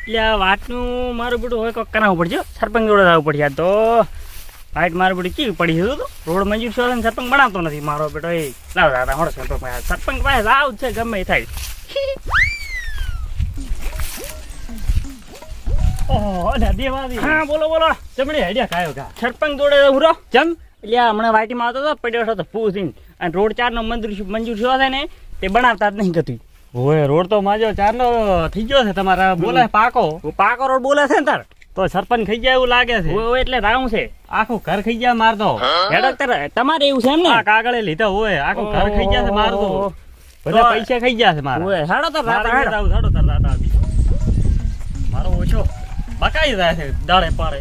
એટલે આ વાતનું મારું બધું હોય કોક કરાવવું પડશે સરપંચ જોડે જવું પડશે તો વાઇટ મારું બધું કેવી પડી હતું રોડ મંજૂર છો સરપંચ બનાવતો નથી મારો બેટો એ લાવ દાદા મળો સરપંચ પાસે આવ છે ગમે એ થાય ઓહો દેવાદી હા બોલો બોલો જમણી આઈડિયા કાયો કા સરપંચ જોડે ઉરો જમ એટલે હમણાં વાઈટીમાં આવતો હતો પડ્યો હતો પૂછીને અને રોડ 4 નો મંજૂર થયો છે ને તે બનાવતા જ નહીં ગતું ઓય રોડ તો માજો 4 નો થઈ ગયો છે તમારા બોલે પાકો રોડ બોલે છે ને તાર તો સરપંચ ખાઈ જાય એવું લાગે છે ઓય એટલે રાઉં છે આખું ઘર ખાઈ ગયા મારતો હેડક તમારે એવું છે એમ ને આ કાગળે લીધા હોય આખું ઘર ખાઈ ગયા છે મારતો બધા પૈસા ખાઈ ગયા છે મારા ઓય હેડો તો હેડો તો મારો ઓછો બકાઈ જાય છે દાડે પાડે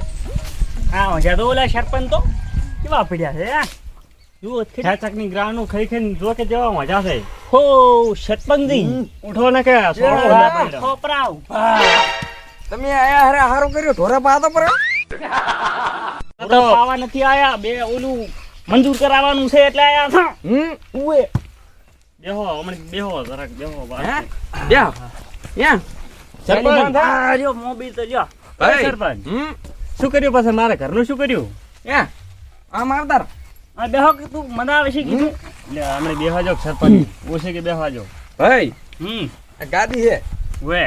હા છે તો ઓલા સરપંચ તો કેવા પડ્યા છે હા જુઓ ખેચકની ગ્રાઉન્ડ નું ખાઈ ખાઈને જો કે જેવા મજા છે હો સરપંચજી ઉઠો ને કે છોપરાવ તમે આયા હરે હારું કર્યું ઢોરે પાતો પર તો પાવા નથી આયા બે ઓલું મંજૂર કરાવવાનું છે એટલે આયા હતા ઉએ બેહો હમણાં બેહો જરાક બેહો હે યા યા સરપંચ આ જો મોબાઈલ તો લ્યો સરપંચ શું કર્યું પછી મારે ઘરનું શું કર્યું યા આ મારદાર આ બેહો કે તું મનાવે છે કીધું એટલે હમણાં બેહવા જો સરપંચ ઓછે કે બેહવા જો ભાઈ આ ગાદી છે વે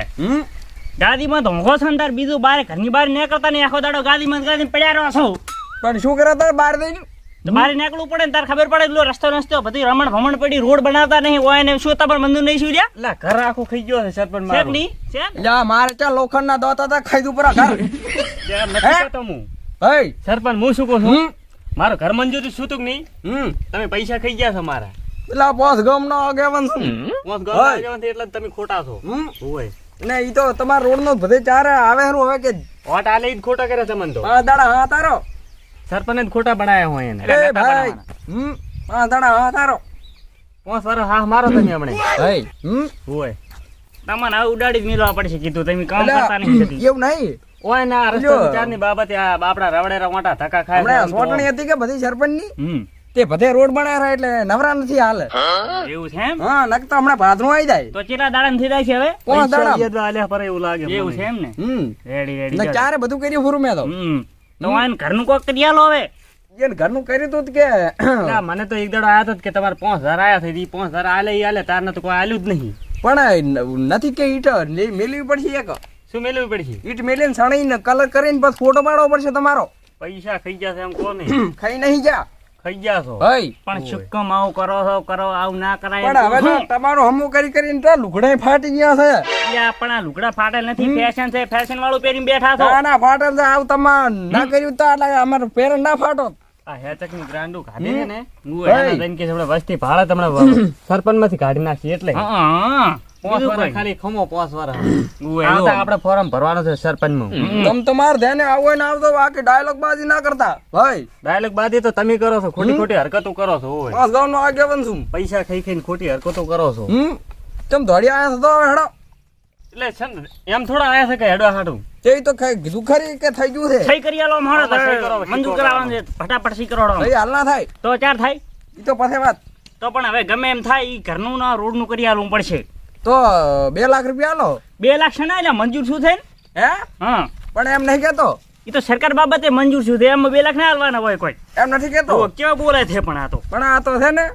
ગાદીમાં તો હોસ અંદર બીજું બારે ઘરની બહાર નીકળતા નહીં આખો દાડો ગાદીમાં પડ્યા રહો છો પણ શું કરે તાર બહાર દઈને તો બહાર નીકળવું પડે ને તાર ખબર પડે પેલો રસ્તો બધી રમણ ભમણ પડી રોડ બનાવતા નહીં હોય ને શું પણ મંદિર નહીં શું લ્યા એટલે ઘર આખું ખાઈ ગયો છે સરપંચ મારો છે યા મારે ચા લોખંડના દોતા તા ખાઈ દઉં પરા ઘર નથી કહેતો હું ભાઈ સરપંચ હું શું કહું છું મારો ઘર મંજૂરી શું તું નહીં તમે પૈસા ખાઈ ગયા છો મારા પેલા પોસ ગમ નો આગેવાન છું પોસ ગમ આગેવાન એટલે તમે ખોટા છો હોય ને ઈ તો તમાર રોડ નો બધે ચારે આવે હરું હવે કે ઓટ આલે ઈ ખોટા કરે તમને તો આ દાડા હા તારો સરપંચ જ ખોટા બનાયા હોય એને એ ભાઈ આ દાડા હા તારો 5 વર્ષ હા મારો તમે હમણે ભાઈ હોય તમને આ ઉડાડી જ મેલવા પડશે કીધું તમે કામ કરતા નહીં એવું નહીં ઓય ના રસ્તા વિચારની બાબતે આ બાપડા રવડેરા મોટા ધક્કા ખાય હમણાં સોટણી હતી કે બધી સરપંચ ની તે બધે રોડ બનાવ્યા એટલે નવરા નથી હાલે એવું છે એમ હા નકતો હમણાં ભાદરું આવી જાય તો કેટલા દાડા થઈ જાય છે હવે 5 દાડા આલ્યા પર એવું લાગે એવું છે એમ ને રેડી ને ચારે બધું કર્યું ફરું મેં તો તો આને ઘરનું કોક કરી આલો હવે એને ઘરનું કર્યું તું કે મને તો એક દાડો આયા તો કે તમારે 5000 આયા થઈ 5000 આલે ઈ આલે તાર તો કોઈ આલ્યું જ નહીં પણ નથી કે ઈટ મેલવી પડશે એક શું મેળવી પડશે ઈટ મેલીને સણીને કલર કરીને પછી ફોટો પાડવો પડશે તમારો પૈસા ખાઈ ગયા છે એમ કોને ખાઈ નહીં જા ખાઈ ગયા છો ભાઈ પણ શુકમ આવું કરો આવું ના કરાય પણ હવે તો તમારું હમું કરીને તો લુગડા ફાટી ગયા છે યા પણ આ લુગડા ફાટેલ નથી ફેશન છે ફેશન વાળું પહેરીને બેઠા છો ના ફાટેલ છે આવ તમાર ના કર્યું તો એટલે અમાર પેરેન્ટ ના ફાટો આ હેચક ની ગ્રાન્ડુ ખાધી છે ને હું એના જઈને કે આપણે વસ્તી ભાડે તમને સરપંચ માંથી કાઢી નાખી એટલે હા 5 વર્ષ ખાલી ખમો 5 વર્ષ આપણે ફોર્મ ભરવાનો છે સરપંચ માં તમ તમાર ધ્યાને આવો ને આવતો બાકી ડાયલોગ બાજી ના કરતા ભાઈ ડાયલોગ બાજી તો તમે કરો છો ખોટી ખોટી હરકતો કરો છો ઓય બસ ગામ નો આગેવાન છું પૈસા ખાઈ ખાઈને ખોટી હરકતો કરો છો તમ ધોડી આયા તો હેડો એટલે છે ને એમ થોડા આયા છે કે હેડવા હાડું તે તો કીધું ખરી કે થઈ ગયું છે સહી કરી આલો મારો મંજૂર કરાવવાનું છે ફટાફટ સહી કરાવડો ભાઈ હાલ ના થાય તો 4 થાય ઈ તો પછી વાત તો પણ હવે ગમે એમ થાય ઈ ઘરનું ના રોડ નું કરી આલવું પડશે તો 2 લાખ રૂપિયા આલો 2 લાખ છે ને એટલે મંજૂર શું થાય હે હા પણ એમ નહીં કેતો ઈ તો સરકાર બાબતે મંજૂર શું થાય એમાં 2 લાખ ના આલવાના હોય કોઈ એમ નથી કેતો કેવા બોલે છે પણ આ તો છે ને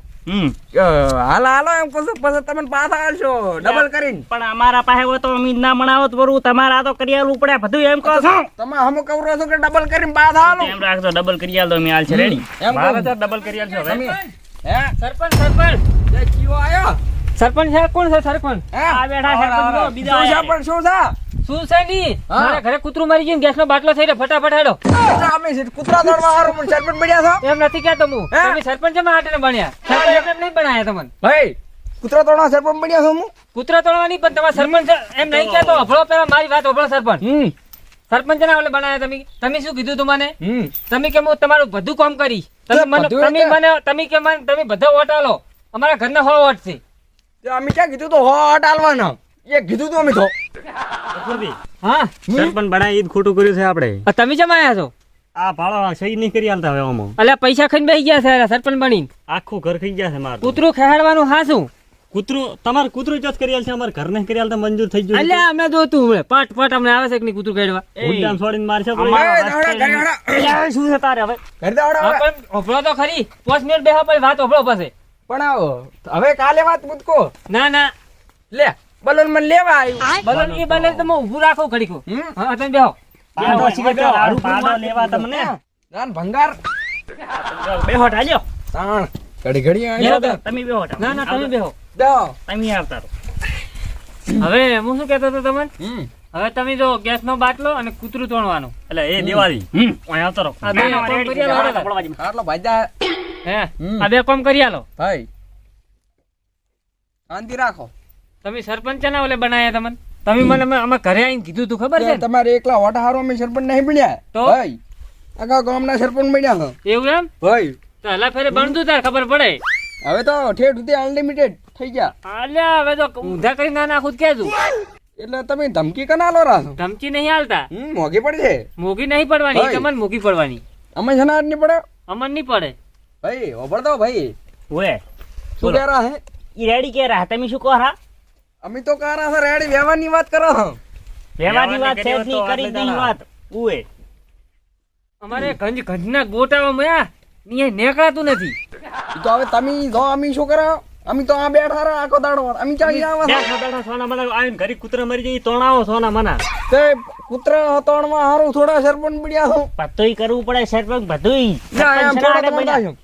હાલો એમ પછી તમે પાછા આલશો ડબલ કરીને પણ અમારા પાસે હોય તો અમી ના મણાવત વરું તમારે આ તો કરી આલવું પડે બધું એમ કહો છો તમે હમ કવરો છો કે ડબલ કરીને પાછા આલો એમ રાખજો ડબલ કરી આલ દો મે આલ છે રેડી એમ મારે તો ડબલ કરી આલશો હવે હે સરપંચ જે કીઓ આયો સરપંચ છે કોણ છે સરપંચ હે આ બેઠા સરપંચ બીજા શું છે શું છે ની મારા ઘરે કૂતરું મરી ગયું ગેસ નો બાટલો થઈ રહ્યો ફટાફટ હેડો અમે કૂતરા દોડવા હારું પણ સરપંચ બન્યા છો એમ નથી કહેતો હું તમે સરપંચ માં હાટે બન્યા સરપંચ એમ નહીં બનાયા તમને ભાઈ કૂતરા દોડવા સરપંચ બન્યા છો હું કૂતરા તોડવાની પણ તમારા સરપંચ એમ નહીં કહેતો અભળો પેલા મારી વાત અભળો સરપંચ સરપંચ ના ઓલે બનાયા તમે શું કીધું તમને તમે કે હું તમારું બધું કામ કરી તમે બધા વોટ આલો અમારા ઘરના 100 વોટ છે અમે ક્યાં કીધું તો હોટ આલવાના એ કીધું તો અમે તો હા સરપંચ બનાવી ઈદ ખોટું કર્યું છે આપણે તમે કેમ આયા છો આ ભાડો સહી નહીં કરી આલતા હવે આમાં અલ્યા પૈસા ખાઈને બેસી ગયા છે સરપંચ બની આખું ઘર ખાઈ ગયા છે મારું કૂતરું ખેહાડવાનું હાસું કૂતરું તમારે કૂતરું ચોથ કરી આલ છે અમારે ઘર નહીં કરી આલ તો મંજૂર થઈ ગયું અલ્યા અમે જોતું હમણે પાટ પાટ અમને આવે છે કે નહીં કૂતરું કાઢવા ઉડામ છોડીને મારશે એ, દોડો, ઘરે દોડો. અલ્યા, શું છે તારે હવે ઘરે દોડો હવે. પણ ઓભળો તો ખરી 5 મિનિટ બેહો પછી વાત ઓભળો પછી પણ આવો હવે કાલે વાત મૂકો ના ના લે બલૂન મને લેવા આવ્યું બલન એ બલન તમે ઊભું રાખો ઘડીકો હમ? હા તમે બેહો પાડો સિવાય લાડુ પાડો લેવા તમને જાન ભંગાર બેહો ટાલ્યો તાણ ઘડી ઘડી બેહો આવ્યો તો. તમે બેહો ટા. ના ના તમે બેહો દો તમે આવતા રહો. હવે હું શું કહેતો હતો તમને હમ હવે તમે જો ગેસનો બાટલો અને કૂતરું તોડવાનું એટલે એ દિવાળી અહીં આવતો રહો. આ બે ના, કામ રેડી કરી આલો, વાળા હાલો. કપડાવાજી. આટલો ભાજા હે હમ. આ બે કામ કરી આલો ભાઈ શાંતિ રાખો તમે સરપંચ ના ઓલે બનાયા તમને તમે મને અમે ઘરે આવીને કીધું તું ખબર છે ને? તમારે એકલા ઓટા હારો અમે સરપંચ નહીં બન્યા તો? ભાઈ આખા ગામના સરપંચ બન્યા છો એવું એમ ભાઈ તો હલા ફેરે બનતું તાર ખબર પડે હવે તો ઠેઠ સુધી અનલિમિટેડ થઈ ગયા અલ્યા હવે તો ઊંધા કરી ના નાખું કેજું એટલે તમે ધમકી કના લો રાસો ધમકી નહીં હાલતા મોઘી પડશે મોગી નહીં પડવાની ભાઈ. તમને મોગી પડવાની અમે શના હાથ નહીં પડે અમન નહીં પડે ભાઈ ઓભળ દો ભાઈ ઓએ શું બોલો. કહે રહ્યા હે ઈ રેડી કે રહ્યા તમે શું કહો રા અમે તો કહે રહ્યા છે રેડી વ્યવહારની વાત કરો છો વ્યવહારની વાત છે વ્યવહારની નહીં કરી કરી દી વાત ઓએ અમારે ગંજના ગોટામાં મયા નિયે નેકળાતું નથી ઈ તો હવે તમે જો અમે શું કરો અમે તો આ બેઠા રહ્યા આખો દાડો અમે ચાલી આવા છે. બેઠા બેઠા સોના મના આવીને ઘરે કૂતરા મરી જાય તોણાવો સોના મના તે કૂતરા હતોણમાં હારું થોડા સરપંચ બન્યા છો બધુંય કરવું પડે સરપંચ બધુંય ના એમ સરપંચ થોડા ના તમે આડે છો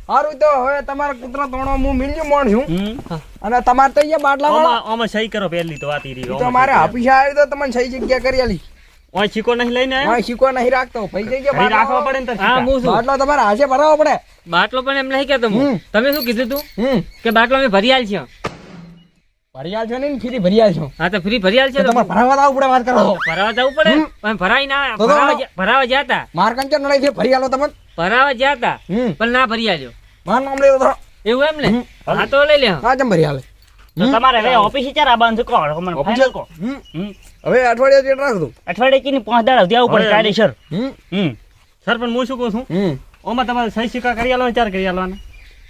હારું તો હવે તમારા કૂતરા તોણો હું મિલજો મોણ છું હમ. અને તમારે તો અહીંયા બાટલા વાળા આમાં સહી કરો પહેલી તો વાત ઈ રહી ઈ તો મારે હાફીસા આવી તો તમને સહી જગ્યા કરી આલી ઓય ચીકો નહીં લઈને હા શીખવા નહીં રાખતો ભાઈ જગ્યા ઘરે રાખવા બાટલા પડે ને હા તાર હું શું બાટલો તમારે હાથે ભરાવો પડે બાટલો પણ એમ નહીં કહેતો હું હમ. તમે શું કીધું તું કે બાટલો અમે ભરી આલ છે ભરિયાલ છો ને ફ્રી ભરિયાલ છો હા તો ફ્રી ભરી આલ છે તો તો તમારે ભરાવા તો આવવું પડે વાત કરો ભરાવા જવું પડે હમ. પણ ભરાઈ ના તો ભરાવા ગયા તા માર કંચન નડાઈ થી ભરિયાલો તમને ભરાવા ગયા તા પણ ના ભરી આલ્યો માર નામ લેવો તો એવું એમ ને હમ. હા તો લઈ લે હા ચમ ભરિયાલે તો તમારે હવે ઓફિસ ચાર આવવાનું છે કહો મને ફાઇનલ કહો હમ. હવે અઠવાડિયા જેટ રાખજો અઠવાડિયે કીની 5 દાડા સુધી આવવું પડે હવે કાયદેસર સરપંચ હું શું કહું છું હમ ઓમાં તમારે સહી સિક્કા કરી આલવાના ચાર કરી આલવાના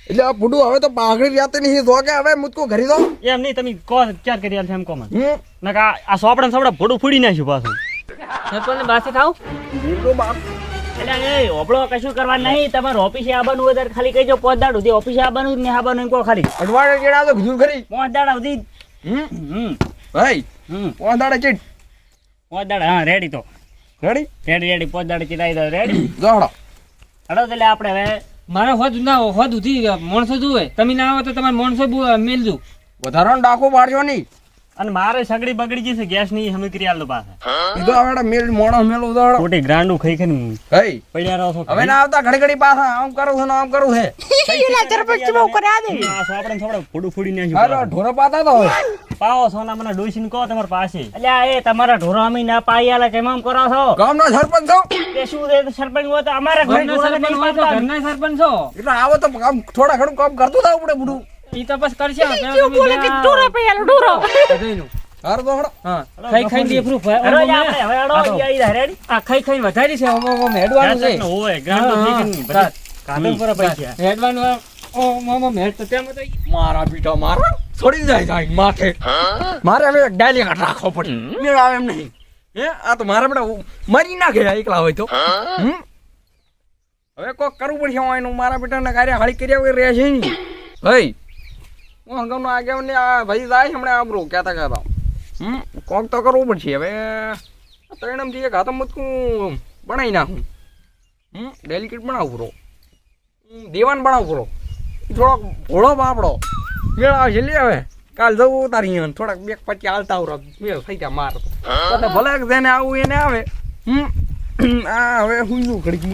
એટલે આ બુડું હવે તો પાઘડી જાતે નહીં તો કે હવે મુજકો ઘરી દો એમ નહીં તમે કહો ચાર કરી આલશે એમ કહો મને હમ નકા આ સોપડા ને સોપડા ભોડું ફૂડી નાખ્યું પાછું સરપંચ બાસે થાવ બીજો બાપ એટલે એ ઓબળો કશું કરવાનું નહીં તમારે ઓફિસે આવવાનું હોય ત્યારે ખાલી કહેજો 5 દાડા સુધી ઓફિસે આવવાનું ને આવવાનું એમ કહો ખાલી અઠવાડિયા જેટ આવતો કીધું ખરી 5 દાડા સુધી હમ હમ ભાઈ હમ પોંદાડા ચીટ 5 દાડા હા રેડી તો રેડી રેડી 5 દાડા ચિરાઈ દો રેડી જોડો હડો એટલે આપણે હવે મારે હોદ ના હોદ ઉધી માણસો જુએ તમે ના આવો તો તમારે માણસો મેલજો વધારાનો ડાકો પાડજો નહીં અને મારે સગડી બગડી જશે ગેસ ની હમે કરી આલો પાછા ઈ તો હવે મેલ મોણો મેલ ઉદાડો ખોટી ગ્રાન્ડું ખાઈ ખાઈને ભાઈ પડ્યા રહો છો હવે ના આવતા ઘડી ઘડી પાછા આમ કરું છું ને આમ કરું છે આ સોપડા ને સોપડા ભોડું ફૂડી નાખ્યું હાલો પાછું. ઢોરો પાતા તો હોય પાવો સોના મને ડોસીને કહો તમારા પાસે એટલે એ તમારા ઢોરા અમે ના પાઈ આલે કેમ આમ કરો છો ગામનો સરપંચ છો તે શું છે સરપંચ હોય તો અમારા ઘરે ઘરના સરપંચ હોય તો ઘરના સરપંચ છો એટલે આવો તો કામ થોડા ઘણું કામ કરતું થાવ પડે બુડું ઈ તો બસ કરશે બધાયનું. હારું તો હળો હા ખાઈ ખાઈને દેખરું હવે આપણે હવે હડો ઈ રેડી આ ખાઈ ખાઈને વધારી છે ઓમ હેડવાનું છે હોય ગ્રાન્ડું ખાઈ ખાઈને બધા કાઢો પર પૈસા હેડવાનું ઓમ હેડ તો તેમ તો મારા પીઠા મારવા છોડી જાય જાય માથે મારે હવે એક ડાયલી કાઢ રાખવો પડે મેળ આવે એમ નહીં હે આ તો મારા બેટા મરી નાખે એકલા હોય તો હવે કોક કરવું પડશે એનું મારા બેટાના કાર્ય હાળી કર્યા વગર રહે છે નહીં ભાઈ હું હંગામનો આગળ ને આ ભાઈ જાય છે હમણાં આબરું કહેતા કહેતા કોક તો કરવું પડશે હવે ત્રણમથી એક હાથમ મુતકું બનાવી નાખું ડેલિકેટ બનાવું પૂરો દેવાન બનાવું પૂરો થોડોક ભોળો બાપડો મેળ આવે છે લે હવે કાલ જવું તારી અહીંયા થોડાક બે પછી હાલતા આવરો મેળ થઈ ગયા માર તો ભલે જેને આવું એને આવે આ હવે હું ઘડીક